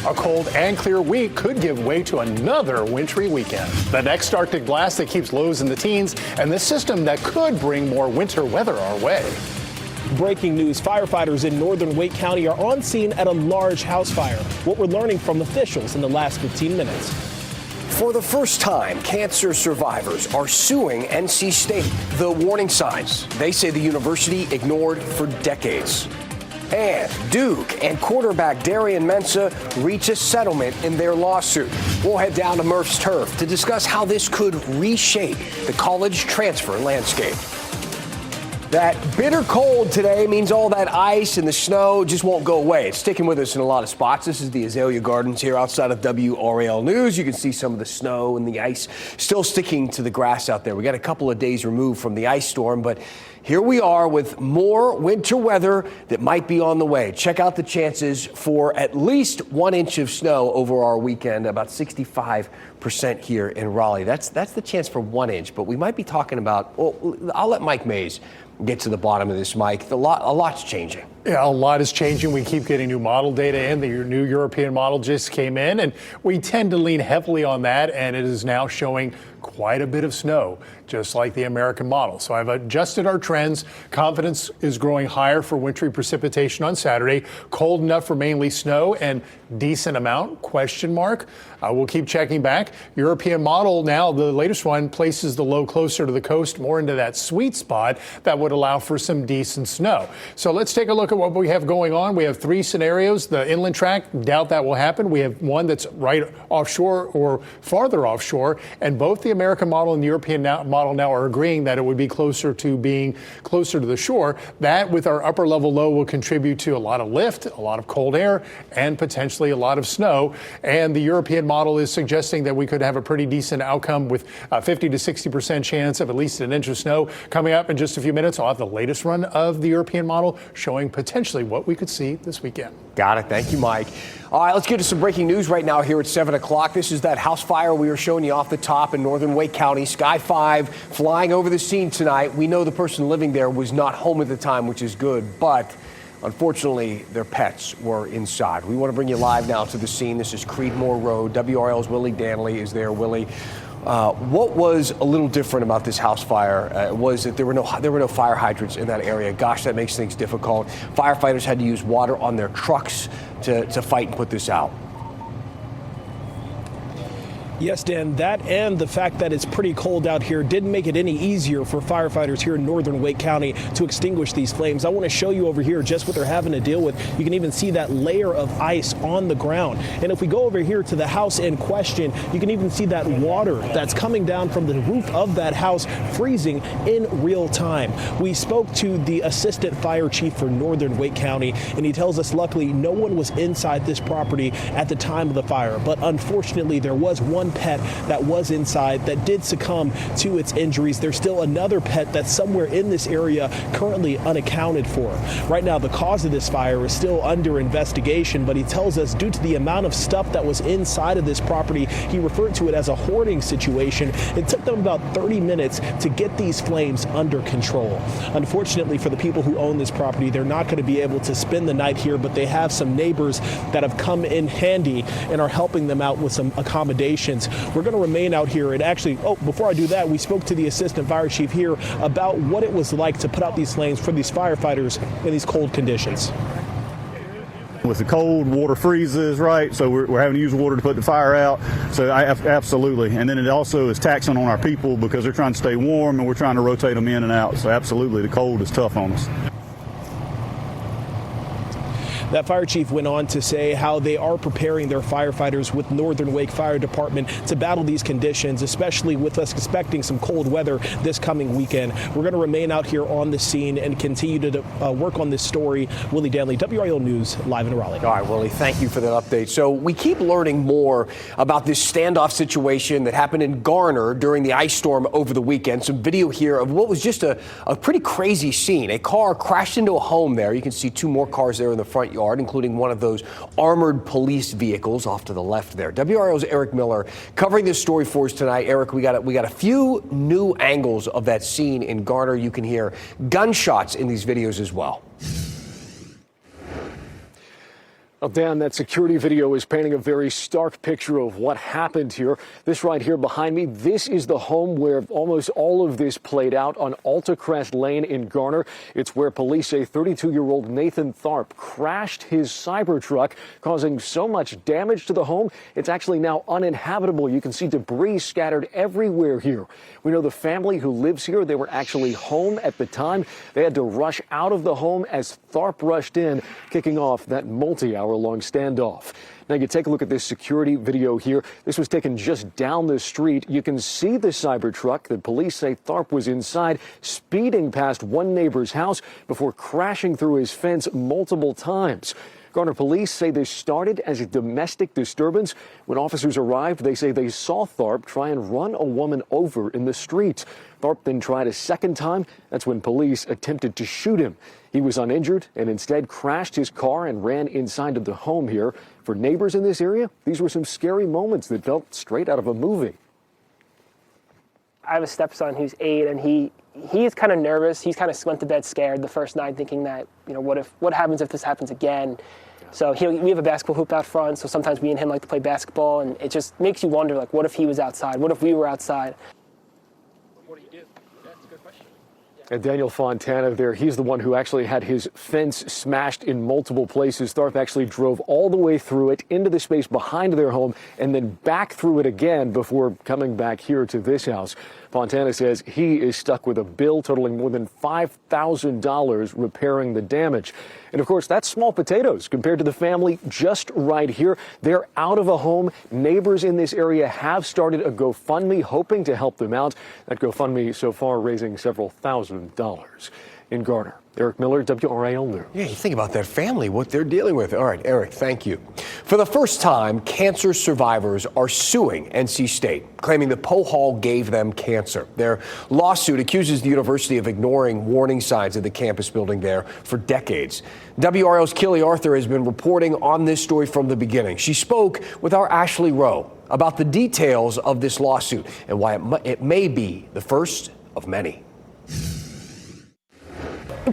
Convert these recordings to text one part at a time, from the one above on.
A cold and clear week could give way to another wintry weekend. The next Arctic blast that keeps lows in the teens, and the system that could bring more winter weather our way. Breaking news, firefighters in northern Wake County are on scene at a large house fire. What we're learning from officials in the last 15 minutes. For the first time, cancer survivors are suing NC State. The warning signs they say the university ignored for decades. And Duke and quarterback Darian Mensah reach a settlement in their lawsuit. We'll head down to Murph's Turf to discuss how this could reshape the college transfer landscape. That bitter cold today means all that ice and the snow just won't go away. It's sticking with us in a lot of spots. This is the Azalea Gardens here outside of WRAL News. You can see some of the snow and the ice still sticking to the grass out there. We got a couple of days removed from the ice storm, but here we are with more winter weather that might be on the way. Check out the chances for at least 1 inch of snow over our weekend, about 65% here in Raleigh. That's the chance for 1 inch, but we might be talking about, well, I'll let Mike Mays get to the bottom of this, Mike. A lot's changing. Yeah, a lot is changing. We keep getting new model data in. The new European model just came in, and we tend to lean heavily on that, and it is now showing quite a bit of snow, just like the American model. So I've adjusted our trends. Confidence is growing higher for wintry precipitation on Saturday. Cold enough for mainly snow and decent amount, question mark. We'll keep checking back. European model now, the latest one, places the low closer to the coast, more into that sweet spot that would allow for some decent snow. So let's take a look at what we have going on. We have 3 scenarios. The inland track, doubt that will happen. We have one that's right offshore or farther offshore, and both the American model and the European model now are agreeing that it would be closer to being closer to the shore. That, with our upper level low, will contribute to a lot of lift, a lot of cold air, and potentially a lot of snow. And the European model is suggesting that we could have a pretty decent outcome with a 50 to 60% chance of at least an inch of snow. Coming up in just a few minutes, I'll have the latest run of the European model showing potentially what we could see this weekend. Got it. Thank you, Mike. All right, let's get to some breaking news right now here at 7 o'clock. This is that house fire we were showing you off the top in northern Wake County. Sky 5 flying over the scene tonight. We know the person living there was not home at the time, which is good, but unfortunately, their pets were inside. We want to bring you live now to the scene. This is Creedmoor Road. WRL's Willie Danley is there. Willie, what was a little different about this house fire was that there were no fire hydrants in that area. Gosh, that makes things difficult. Firefighters had to use water on their trucks to fight and put this out. Yes, Dan, that and the fact that it's pretty cold out here didn't make it any easier for firefighters here in northern Wake County to extinguish these flames. I want to show you over here just what they're having to deal with. You can even see that layer of ice on the ground. And if we go over here to the house in question, you can even see that water that's coming down from the roof of that house freezing in real time. We spoke to the assistant fire chief for northern Wake County, and he tells us luckily no one was inside this property at the time of the fire. But unfortunately, there was one pet that was inside that did succumb to its injuries. There's still another pet that's somewhere in this area currently unaccounted for. Right now, the cause of this fire is still under investigation, but he tells us due to the amount of stuff that was inside of this property, he referred to it as a hoarding situation. It took them about 30 minutes to get these flames under control. Unfortunately for the people who own this property, they're not going to be able to spend the night here, but they have some neighbors that have come in handy and are helping them out with some accommodations. We're going to remain out here, and actually, before I do that, we spoke to the assistant fire chief here about what it was like to put out these flames for these firefighters in these cold conditions. With the cold, water freezes, right? So we're having to use water to put the fire out. So absolutely. And then it also is taxing on our people because they're trying to stay warm and we're trying to rotate them in and out. So absolutely, the cold is tough on us. That fire chief went on to say how they are preparing their firefighters with Northern Wake Fire Department to battle these conditions, especially with us expecting some cold weather this coming weekend. We're going to remain out here on the scene and continue to work on this story. Willie Danley, WRAL News, live in Raleigh. All right, Willie, thank you for that update. So we keep learning more about this standoff situation that happened in Garner during the ice storm over the weekend. Some video here of what was just a pretty crazy scene. A car crashed into a home there. You can see 2 more cars there in the front yard, including one of those armored police vehicles off to the left there. WRAL's Eric Miller covering this story for us tonight. Eric, we got a few new angles of that scene in Garner. You can hear gunshots in these videos as well. Well, Dan, that security video is painting a very stark picture of what happened here. This right here behind me, this is the home where almost all of this played out on Altacrest Lane in Garner. It's where police say 32-year-old Nathan Tharp crashed his Cybertruck, causing so much damage to the home, it's actually now uninhabitable. You can see debris scattered everywhere here. We know the family who lives here, they were actually home at the time. They had to rush out of the home as Tharp rushed in, kicking off that multi-hour-long standoff. Now, you take a look at this security video here. This was taken just down the street. You can see the Cybertruck that police say Tharp was inside, speeding past one neighbor's house before crashing through his fence multiple times. Garner police say this started as a domestic disturbance. When officers arrived, they say they saw Tharp try and run a woman over in the street. Tharp then tried a second time. That's when police attempted to shoot him. He was uninjured and instead crashed his car and ran inside of the home here. For neighbors in this area, these were some scary moments that felt straight out of a movie. I have a stepson who's 8, and he's kind of nervous. He's kind of went to bed scared the first night, thinking that, what happens if this happens again? So we have a basketball hoop out front, so sometimes me and him like to play basketball, and it just makes you wonder, like, what if he was outside? What if we were outside? What do you do? That's a good question. And Daniel Fontana there, he's the one who actually had his fence smashed in multiple places. Tharp actually drove all the way through it into the space behind their home and then back through it again before coming back here to this house. Fontana says he is stuck with a bill totaling more than $5,000 repairing the damage. And of course, that's small potatoes compared to the family just right here. They're out of a home. Neighbors in this area have started a GoFundMe hoping to help them out. That GoFundMe so far raising several $1,000s. In Garner, Eric Miller, WRAL News. Yeah, you think about that family, what they're dealing with. All right, Eric, thank you. For the first time, cancer survivors are suing NC State, claiming that Hall gave them cancer. Their lawsuit accuses the university of ignoring warning signs at the campus building there for decades. WRAL's Kelly Arthur has been reporting on this story from the beginning. She spoke with our Ashley Rowe about the details of this lawsuit and why it may be the first of many.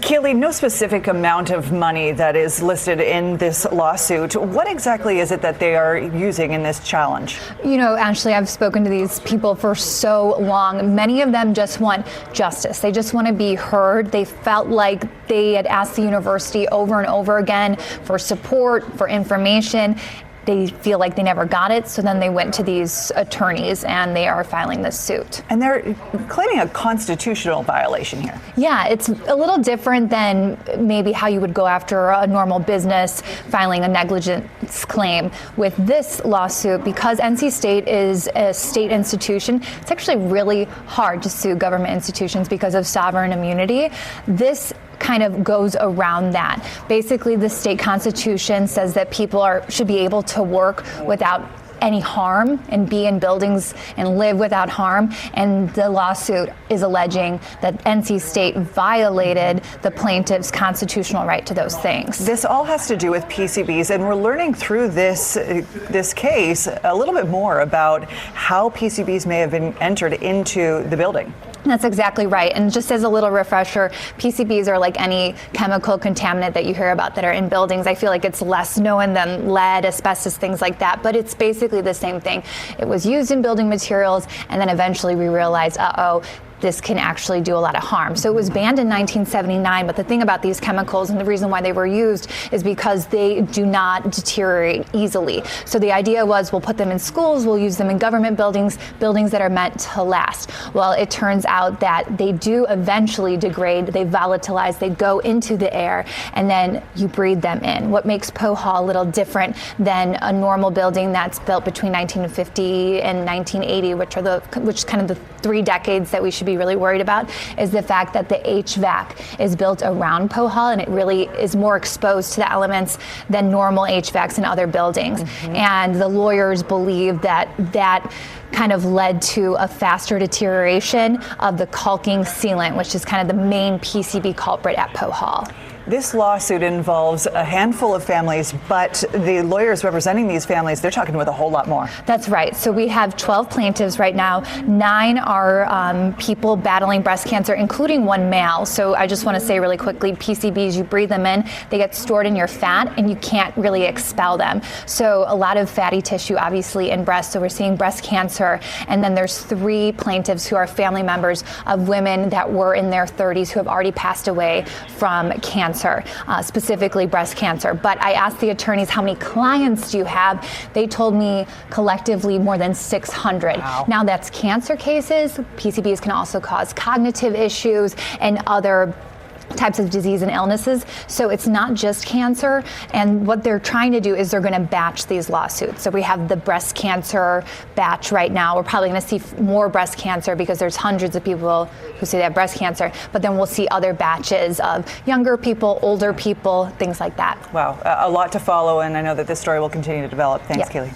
Keely, no specific amount of money that is listed in this lawsuit. What exactly is it that they are using in this challenge? Ashley, I've spoken to these people for so long. Many of them just want justice. They just want to be heard. They felt like they had asked the university over and over again for support, for information. They feel like they never got it, so then they went to these attorneys and they are filing this suit. And they're claiming a constitutional violation here. Yeah, it's a little different than maybe how you would go after a normal business filing a negligence claim. With this lawsuit, because NC State is a state institution, it's actually really hard to sue government institutions because of sovereign immunity. This kind of goes around that. Basically, the state constitution says that people should be able to work without any harm and be in buildings and live without harm. And the lawsuit is alleging that NC State violated the plaintiff's constitutional right to those things. This all has to do with PCBs, and we're learning through this case a little bit more about how PCBs may have been entered into the building. That's exactly right. And just as a little refresher, PCBs are like any chemical contaminant that you hear about that are in buildings. I feel like it's less known than lead, asbestos, things like that. But it's basically the same thing. It was used in building materials, and then eventually we realized, this can actually do a lot of harm. So it was banned in 1979, but the thing about these chemicals and the reason why they were used is because they do not deteriorate easily. So the idea was we'll put them in schools, we'll use them in government buildings that are meant to last. Well, it turns out that they do eventually degrade, they volatilize, they go into the air, and then you breathe them in. What makes Hall a little different than a normal building that's built between 1950 and 1980, which is kind of the 3 decades that we should be really worried about, is the fact that the HVAC is built around Hall, and it really is more exposed to the elements than normal HVACs in other buildings. Mm-hmm. And the lawyers believe that kind of led to a faster deterioration of the caulking sealant, which is kind of the main PCB culprit at Hall. This lawsuit involves a handful of families, but the lawyers representing these families, they're talking with a whole lot more. That's right. So we have 12 plaintiffs right now. 9 are people battling breast cancer, including one male. So I just want to say really quickly, PCBs, you breathe them in, they get stored in your fat, and you can't really expel them. So a lot of fatty tissue, obviously, in breast. So we're seeing breast cancer. And then there's 3 plaintiffs who are family members of women that were in their 30s who have already passed away from cancer. Specifically breast cancer. But I asked the attorneys, how many clients do you have? They told me collectively more than 600. Wow. Now that's cancer cases. PCBs can also cause cognitive issues and other types of disease and illnesses. So it's not just cancer. And what they're trying to do is they're going to batch these lawsuits. So we have the breast cancer batch right now. We're probably going to see more breast cancer because there's hundreds of people who say they have breast cancer. But then we'll see other batches of younger people, older people, things like that. Wow, a lot to follow, and I know that this story will continue to develop. Thanks, Yeah. Keely.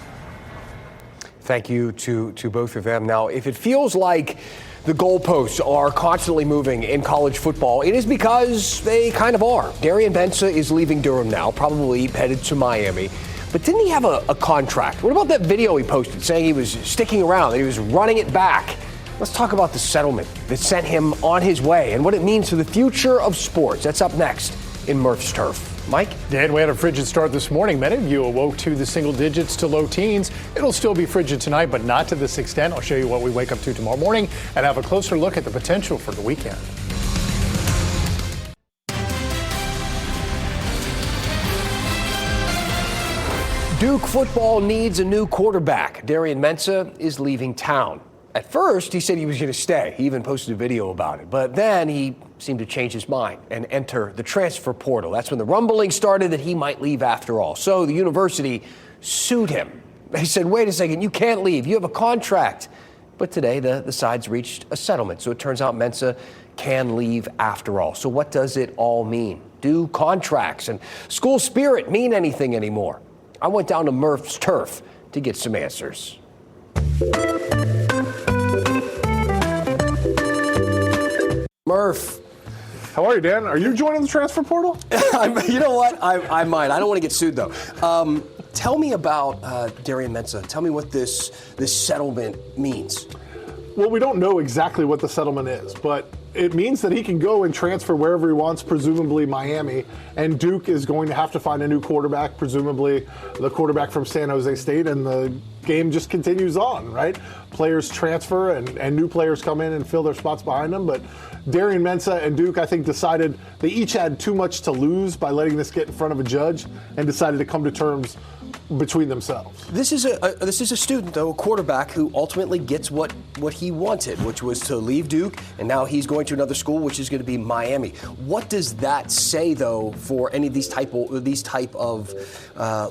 Thank you to both of them. Now, if it feels like the goalposts are constantly moving in college football, it is because they kind of are. Darian Mensah is leaving Durham now, probably headed to Miami. But didn't he have a contract? What about that video he posted saying he was sticking around, that he was running it back? Let's talk about the settlement that sent him on his way and what it means for the future of sports. That's up next in Murph's Turf. Mike? Dan, we had a frigid start this morning. Many of you awoke to the single digits to low teens. It'll still be frigid tonight, but not to this extent. I'll show you what we wake up to tomorrow morning and have a closer look at the potential for the weekend. Duke football needs a new quarterback. Darian Mensah is leaving town. At first, he said he was going to stay. He even posted a video about it. But then he seemed to change his mind and enter the transfer portal. That's when the rumbling started that he might leave after all. So the university sued him. They said, wait a second, you can't leave. You have a contract. But today, the sides reached a settlement. So it turns out Mensah can leave after all. So what does it all mean? Do contracts and school spirit mean anything anymore? I went down to Murph's Turf to get some answers. Murph. How are you, Dan? Are you joining the transfer portal? You know what? I might. I don't want to get sued, though. Tell me about Darian Mensah. Tell me what this settlement means. Well, we don't know exactly what the settlement is, but it means that he can go and transfer wherever he wants, presumably Miami, and Duke is going to have to find a new quarterback, presumably the quarterback from San Jose State, and the game just continues on, right? Players transfer and new players come in and fill their spots behind them, but Darian Mensah and Duke, I think, decided they each had too much to lose by letting this get in front of a judge and decided to come to terms between themselves. This is a student, though, a quarterback who ultimately gets what he wanted, which was to leave Duke, and now he's going to another school, which is going to be Miami. What does that say, though, for any of these type of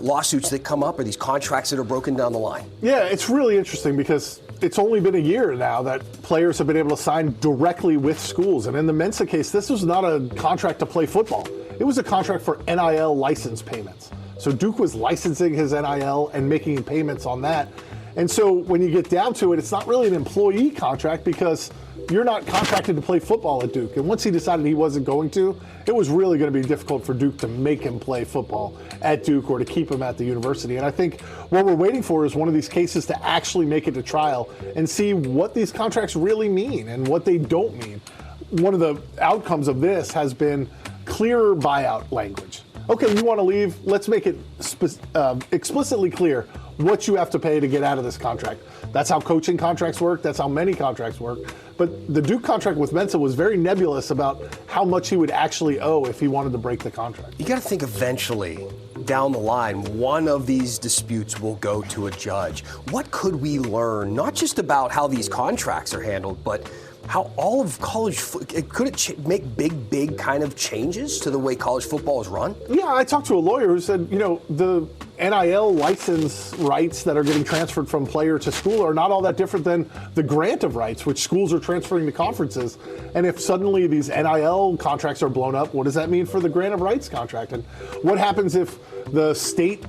lawsuits that come up or these contracts that are broken down the line? Yeah, it's really interesting because it's only been a year now that players have been able to sign directly with schools. And in the Mensah case, this was not a contract to play football. It was a contract for NIL license payments. So Duke was licensing his NIL and making payments on that. And so when you get down to it, it's not really an employee contract because you're not contracted to play football at Duke. And once he decided he wasn't going to, it was really going to be difficult for Duke to make him play football at Duke or to keep him at the university. And I think what we're waiting for is one of these cases to actually make it to trial and see what these contracts really mean and what they don't mean. One of the outcomes of this has been clearer buyout language. Okay, you want to leave, let's make it explicitly clear what you have to pay to get out of this contract. That's how coaching contracts work. That's how many contracts work. But the Duke contract with Mensah was very nebulous about how much he would actually owe if he wanted to break the contract. You got to think eventually, down the line, one of these disputes will go to a judge. What could we learn, not just about how these contracts are handled, but how all of college, could it make big kind of changes to the way college football is run? Yeah, I talked to a lawyer who said, the NIL license rights that are getting transferred from player to school are not all that different than the grant of rights, which schools are transferring to conferences. And if suddenly these NIL contracts are blown up, what does that mean for the grant of rights contract? And what happens if the state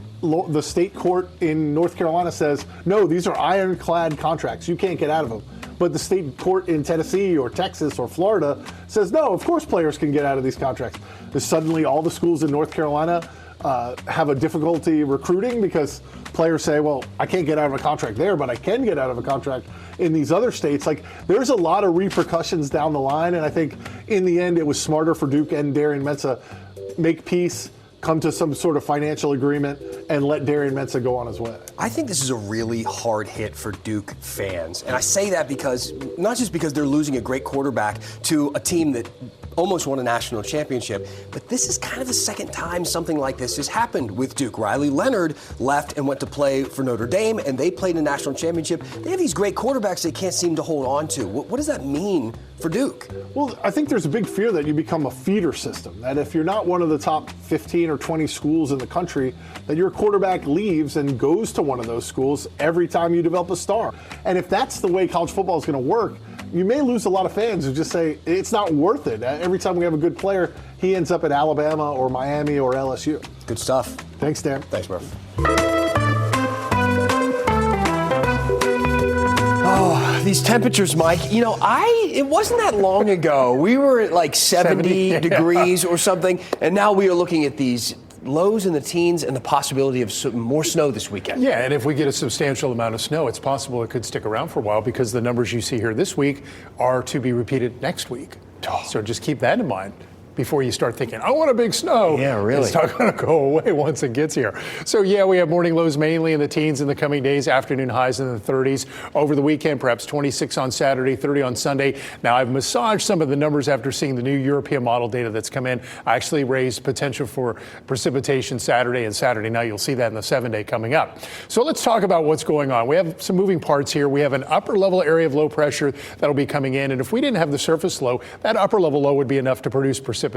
court in North Carolina says, no, these are ironclad contracts, you can't get out of them? but the state court in Tennessee or Texas or Florida says, no, of course players can get out of these contracts. There's suddenly all the schools in North Carolina have a difficulty recruiting because players say, well, I can't get out of a contract there, but I can get out of a contract in these other states. Like, there's a lot of repercussions down the line, and I think in the end it was smarter for Duke and Darian Mensah make peace, come to some sort of financial agreement, and let Darian Mensah go on his way. I think this is a really hard hit for Duke fans. And I say that because, not just because they're losing a great quarterback to a team that almost won a national championship, but this is kind of the second time something like this has happened with Duke. Riley Leonard left and went to play for Notre Dame, and they played a national championship. They have these great quarterbacks they can't seem to hold on to. What does that mean for Duke? Well, I think there's a big fear that you become a feeder system, that if you're not one of the top 15 or 20 schools in the country, that your quarterback leaves and goes to one of those schools every time you develop a star. And if that's the way college football is going to work, you may lose a lot of fans who just say it's not worth it. Every time we have a good player, he ends up at Alabama or Miami or LSU. Good stuff. Thanks, Dan. Thanks, Murph. Oh, these temperatures, Mike. You know, it wasn't that long ago. We were at like 70 degrees or something, and now we are looking at these lows in the teens and the possibility of more snow this weekend. Yeah, and if we get a substantial amount of snow, it's possible it could stick around for a while because the numbers you see here this week are to be repeated next week. So just keep that in mind before you start thinking, I want a big snow. Yeah, really. It's not going to go away once it gets here. So, yeah, we have morning lows mainly in the teens in the coming days, afternoon highs in the 30s. Over the weekend, perhaps 26 on Saturday, 30 on Sunday. Now, I've massaged some of the numbers after seeing the new European model data that's come in. I actually raised potential for precipitation Saturday and Saturday night. You'll see that in the 7-day coming up. So let's talk about what's going on. We have some moving parts here. We have an upper level area of low pressure that'll be coming in. And if we didn't have the surface low, that upper level low would be enough to produce precipitation.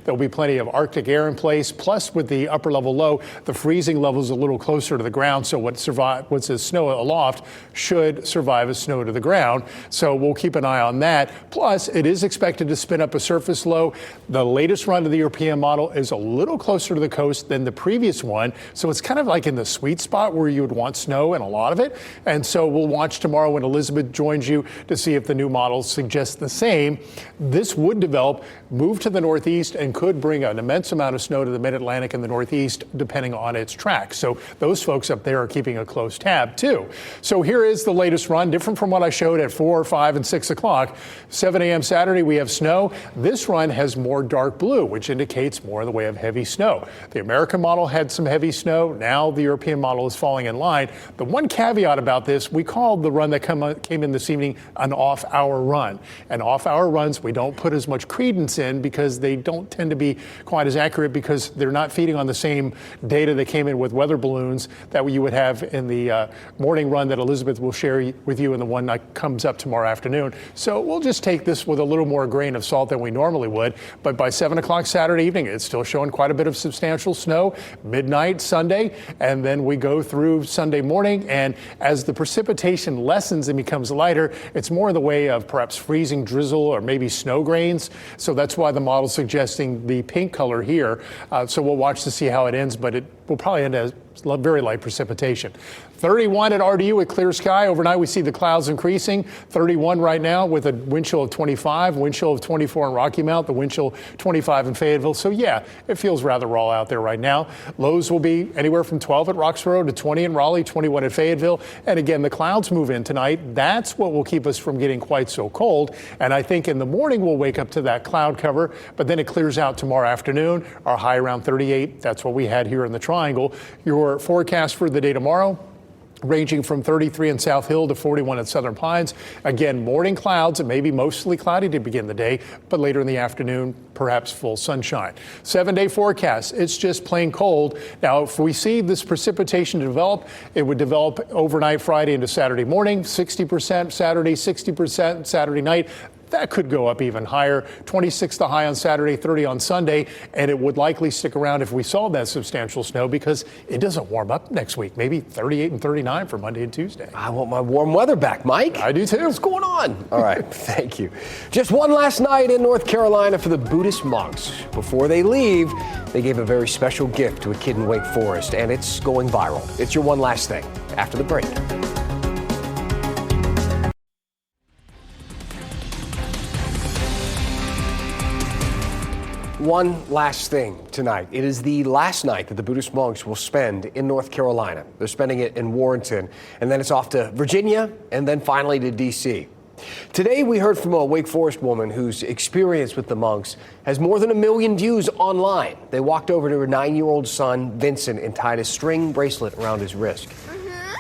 There'll be plenty of Arctic air in place. Plus, with the upper level low, the freezing level is a little closer to the ground. So what's as snow aloft should survive as snow to the ground. So we'll keep an eye on that. Plus, it is expected to spin up a surface low. The latest run of the European model is a little closer to the coast than the previous one. So it's kind of like in the sweet spot where you would want snow and a lot of it. And so we'll watch tomorrow when Elizabeth joins you to see if the new model suggests the same. This would develop, move to the northeast, and could bring an immense amount of snow to the mid-Atlantic and the northeast, depending on its track. So those folks up there are keeping a close tab, too. So here is the latest run, different from what I showed at 4, 5, and 6 o'clock. 7 a.m. Saturday, we have snow. This run has more dark blue, which indicates more in the way of heavy snow. The American model had some heavy snow. Now the European model is falling in line. The one caveat about this, we called the run that came in this evening an off-hour run. And off-hour runs, we don't put as much credence in because they don't tend to be quite as accurate because they're not feeding on the same data that came in with weather balloons that you would have in the morning run that Elizabeth will share with you in the one that comes up tomorrow afternoon. So we'll just take this with a little more grain of salt than we normally would. But by 7 o'clock Saturday evening, it's still showing quite a bit of substantial snow, midnight Sunday, and then we go through Sunday morning. And as the precipitation lessens and becomes lighter, it's more in the way of perhaps freezing drizzle or maybe snow grains. So that's why the model suggesting the pink color here. So we'll watch to see how it ends, but it will probably end as very light precipitation. 31 at RDU with clear sky. Overnight, we see the clouds increasing. 31 right now with a wind chill of 25, wind chill of 24 in Rocky Mount, the wind chill 25 in Fayetteville. So yeah, it feels rather raw out there right now. Lows will be anywhere from 12 at Roxborough to 20 in Raleigh, 21 at Fayetteville. And again, the clouds move in tonight. That's what will keep us from getting quite so cold. And I think in the morning, we'll wake up to that cloud cover, but then it clears out tomorrow afternoon. Our high around 38. That's what we had here in the triangle. Your forecast for the day tomorrow, ranging from 33 in South Hill to 41 at Southern Pines. Again, morning clouds. It may be mostly cloudy to begin the day, but later in the afternoon, perhaps full sunshine. 7-day forecast. It's just plain cold. Now, if we see this precipitation develop, it would develop overnight Friday into Saturday morning, 60% Saturday, 60% Saturday night. That could go up even higher. 26 the high on Saturday, 30 on Sunday, and it would likely stick around if we saw that substantial snow because it doesn't warm up next week. Maybe 38 and 39 for Monday and Tuesday. I want my warm weather back, Mike. I do too. What's going on? All right, thank you. Just one last night in North Carolina for the Buddhist monks. Before they leave, they gave a very special gift to a kid in Wake Forest, and it's going viral. It's your one last thing after the break. One last thing tonight. It is the last night that the Buddhist monks will spend in North Carolina. They're spending it in Warrenton, and then it's off to Virginia, and then finally to D.C. Today, we heard from a Wake Forest woman whose experience with the monks has more than 1 million views online. They walked over to her 9-year-old son, Vincent, and tied a string bracelet around his wrist.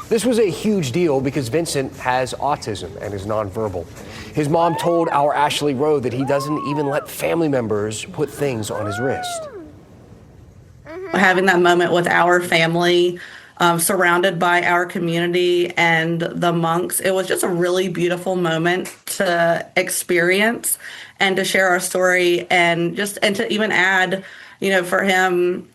This was a huge deal because Vincent has autism and is nonverbal. His mom told our Ashley Rowe that he doesn't even let family members put things on his wrist. Having that moment with our family, surrounded by our community and the monks, it was just a really beautiful moment to experience and to share our story and to even add, for him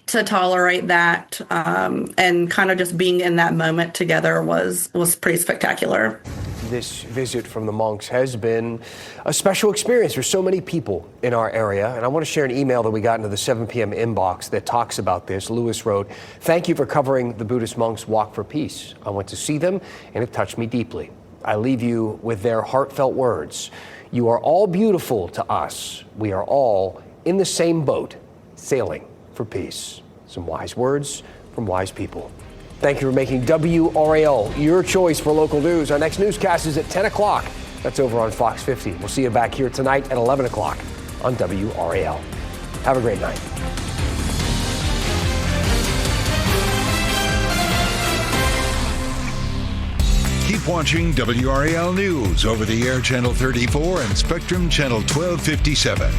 to tolerate that and kind of just being in that moment together was pretty spectacular. This visit from the monks has been a special experience for so many people in our area. And I want to share an email that we got into the 7 p.m. inbox that talks about this. Lewis wrote, "Thank you for covering the Buddhist monks' walk for peace. I went to see them and it touched me deeply. I leave you with their heartfelt words. You are all beautiful to us. We are all in the same boat, sailing for peace." Some wise words from wise people. Thank you for making WRAL your choice for local news. Our next newscast is at 10 o'clock. That's over on Fox 50. We'll see you back here tonight at 11 o'clock on WRAL. Have a great night. Keep watching WRAL News over the air Channel 34 and Spectrum Channel 1257.